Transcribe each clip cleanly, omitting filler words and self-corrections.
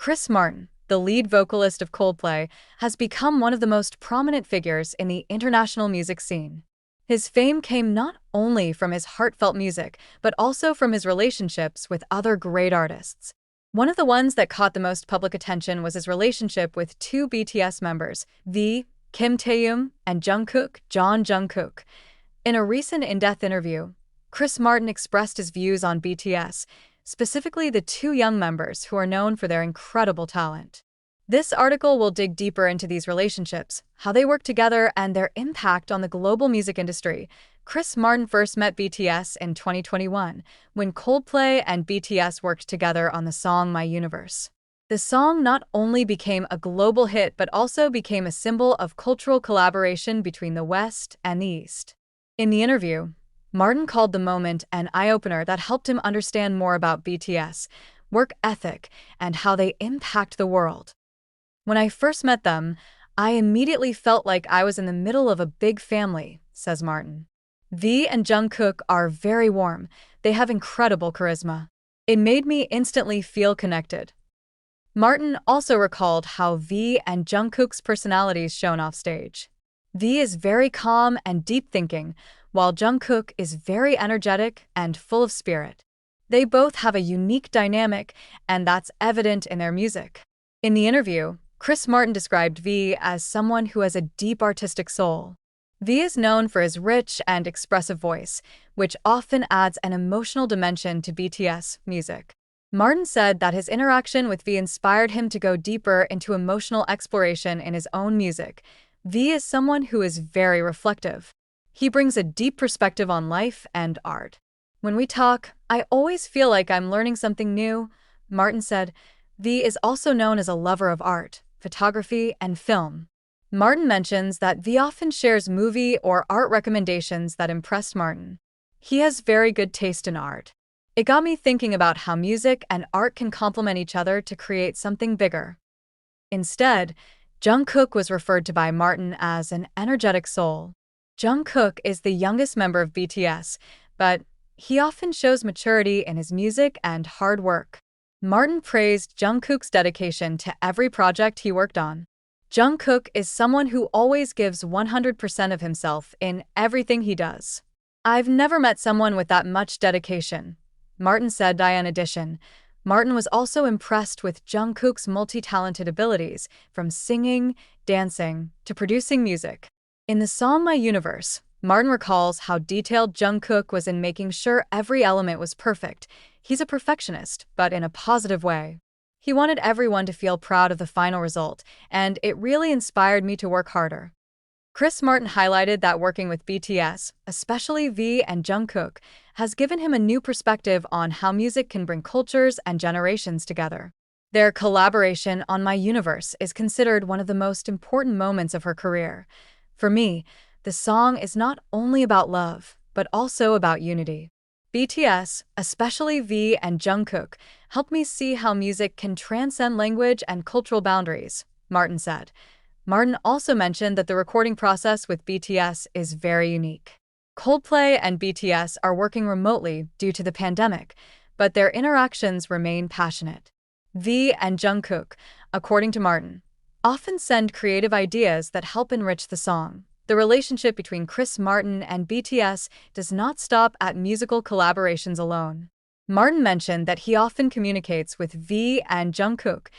Chris Martin, the lead vocalist of Coldplay, has become one of the most prominent figures in the international music scene. His fame came not only from his heartfelt music, but also from his relationships with other great artists. One of the ones that caught the most public attention was his relationship with two BTS members, Kim Taehyung and Jungkook. In a recent in-depth interview, Chris Martin expressed his views on BTS, specifically the two young members who are known for their incredible talent. This article will dig deeper into these relationships, how they work together, and their impact on the global music industry. Chris Martin first met BTS in 2021, when Coldplay and BTS worked together on the song My Universe. The song not only became a global hit but also became a symbol of cultural collaboration between the West and the East. In the interview, Martin called the moment an eye-opener that helped him understand more about BTS, work ethic, and how they impact the world. "When I first met them, I immediately felt like I was in the middle of a big family," says Martin. V and Jungkook are very warm. They have incredible charisma. It made me instantly feel connected. Martin also recalled how V and Jungkook's personalities shone off stage. V is very calm and deep-thinking, while Jungkook is very energetic and full of spirit. They both have a unique dynamic, and that's evident in their music. In the interview, Chris Martin described V as someone who has a deep artistic soul. V is known for his rich and expressive voice, which often adds an emotional dimension to BTS music. Martin said that his interaction with V inspired him to go deeper into emotional exploration in his own music. V is someone who is very reflective. He brings a deep perspective on life and art. "When we talk, I always feel like I'm learning something new," Martin said. V is also known as a lover of art, photography, and film. Martin mentions that V often shares movie or art recommendations that impressed Martin. "He has very good taste in art. It got me thinking about how music and art can complement each other to create something bigger." Instead, Jungkook was referred to by Martin as an energetic soul. Jungkook is the youngest member of BTS, but he often shows maturity in his music and hard work. Martin praised Jungkook's dedication to every project he worked on. "Jungkook is someone who always gives 100% of himself in everything he does. I've never met someone with that much dedication," Martin said. In addition, Martin was also impressed with Jungkook's multi-talented abilities, from singing, dancing, to producing music. In the song My Universe, Martin recalls how detailed Jungkook was in making sure every element was perfect. "He's a perfectionist, but in a positive way. He wanted everyone to feel proud of the final result, and it really inspired me to work harder." Chris Martin highlighted that working with BTS, especially V and Jungkook, has given him a new perspective on how music can bring cultures and generations together. Their collaboration on My Universe is considered one of the most important moments of her career. "For me, the song is not only about love, but also about unity. BTS, especially V and Jungkook, helped me see how music can transcend language and cultural boundaries," Martin said. Martin also mentioned that the recording process with BTS is very unique. Coldplay and BTS are working remotely due to the pandemic, but their interactions remain passionate. V and Jungkook, according to Martin, often send creative ideas that help enrich the song. The relationship between Chris Martin and BTS does not stop at musical collaborations alone. Martin mentioned that he often communicates with V and Jungkook,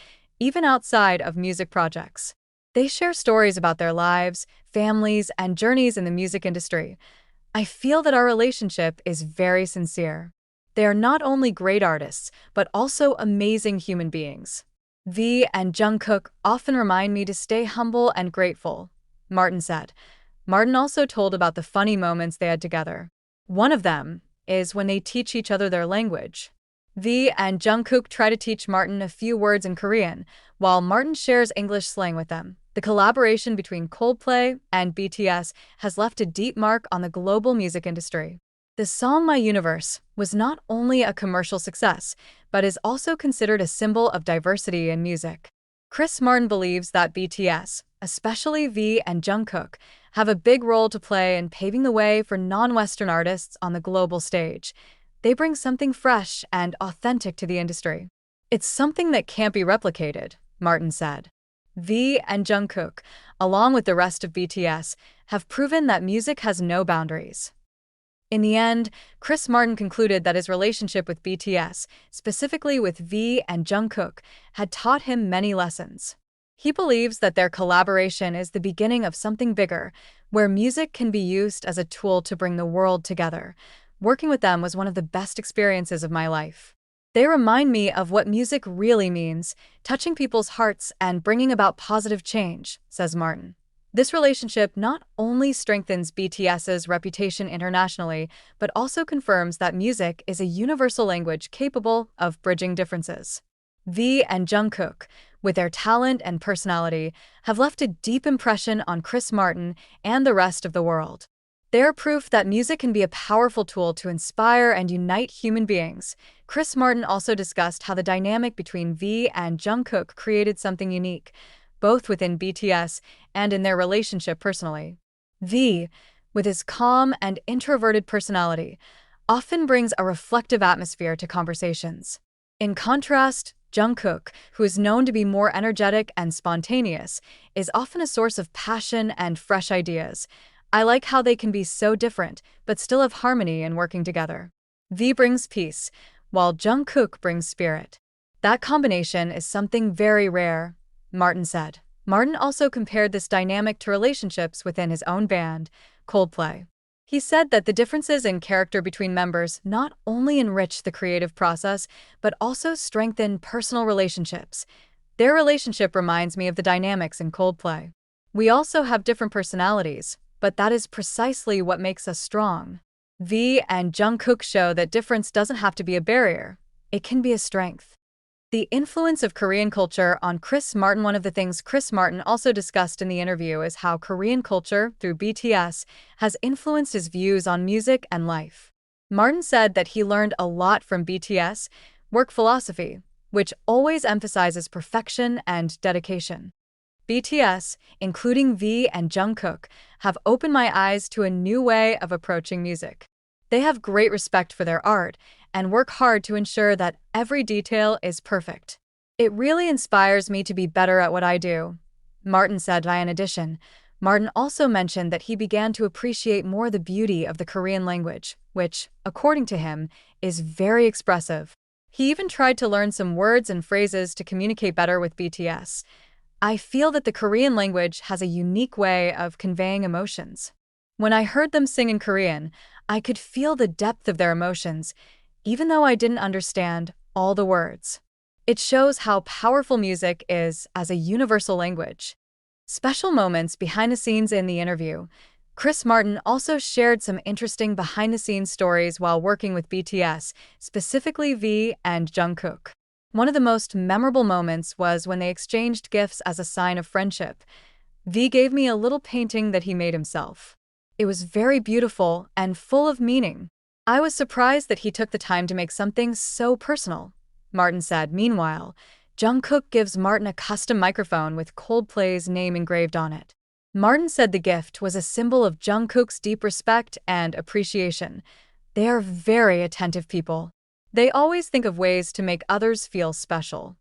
even outside of music projects. They share stories about their lives, families, and journeys in the music industry. "I feel that our relationship is very sincere. They are not only great artists, but also amazing human beings. V and Jungkook often remind me to stay humble and grateful," Martin said. Martin also told about the funny moments they had together. One of them is when they teach each other their language. V and Jungkook try to teach Martin a few words in Korean, while Martin shares English slang with them. The collaboration between Coldplay and BTS has left a deep mark on the global music industry. The song My Universe was not only a commercial success, but is also considered a symbol of diversity in music. Chris Martin believes that BTS, especially V and Jungkook, have a big role to play in paving the way for non-Western artists on the global stage. They bring something fresh and authentic to the industry. It's something that can't be replicated, Martin said. V and Jungkook, along with the rest of BTS, have proven that music has no boundaries. In the end, Chris Martin concluded that his relationship with BTS, specifically with V and Jungkook, had taught him many lessons. He believes that their collaboration is the beginning of something bigger, where music can be used as a tool to bring the world together. Working with them was one of the best experiences of my life. They remind me of what music really means, touching people's hearts and bringing about positive change, says Martin. This relationship not only strengthens BTS's reputation internationally, but also confirms that music is a universal language capable of bridging differences. V and Jungkook, with their talent and personality, have left a deep impression on Chris Martin and the rest of the world. They are proof that music can be a powerful tool to inspire and unite human beings. Chris Martin also discussed how the dynamic between V and Jungkook created something unique, both within BTS and in their relationship personally. V, with his calm and introverted personality, often brings a reflective atmosphere to conversations. In contrast, Jungkook, who is known to be more energetic and spontaneous, is often a source of passion and fresh ideas. I like how they can be so different, but still have harmony in working together. V brings peace, while Jungkook brings spirit. That combination is something very rare, Martin said. Martin also compared this dynamic to relationships within his own band, Coldplay. He said that the differences in character between members not only enrich the creative process, but also strengthen personal relationships. Their relationship reminds me of the dynamics in Coldplay. We also have different personalities, but that is precisely what makes us strong. V and Jungkook show that difference doesn't have to be a barrier. It can be a strength. The influence of Korean culture on Chris Martin. One of the things Chris Martin also discussed in the interview is how Korean culture, through BTS, has influenced his views on music and life. Martin said that he learned a lot from BTS work philosophy, which always emphasizes perfection and dedication. BTS, including V and Jungkook, have opened my eyes to a new way of approaching music. They have great respect for their art and work hard to ensure that every detail is perfect. It really inspires me to be better at what I do, Martin said. In addition, Martin also mentioned that he began to appreciate more the beauty of the Korean language, which, according to him, is very expressive. He even tried to learn some words and phrases to communicate better with BTS. I feel that the Korean language has a unique way of conveying emotions. When I heard them sing in Korean, I could feel the depth of their emotions, even though I didn't understand all the words. It shows how powerful music is as a universal language. Special moments behind the scenes. In the interview, Chris Martin also shared some interesting behind-the-scenes stories while working with BTS, specifically V and Jungkook. One of the most memorable moments was when they exchanged gifts as a sign of friendship. V gave me a little painting that he made himself. It was very beautiful and full of meaning. I was surprised that he took the time to make something so personal, Martin said. Meanwhile, Jungkook gives Martin a custom microphone with Coldplay's name engraved on it. Martin said the gift was a symbol of Jungkook's deep respect and appreciation. They are very attentive people. They always think of ways to make others feel special.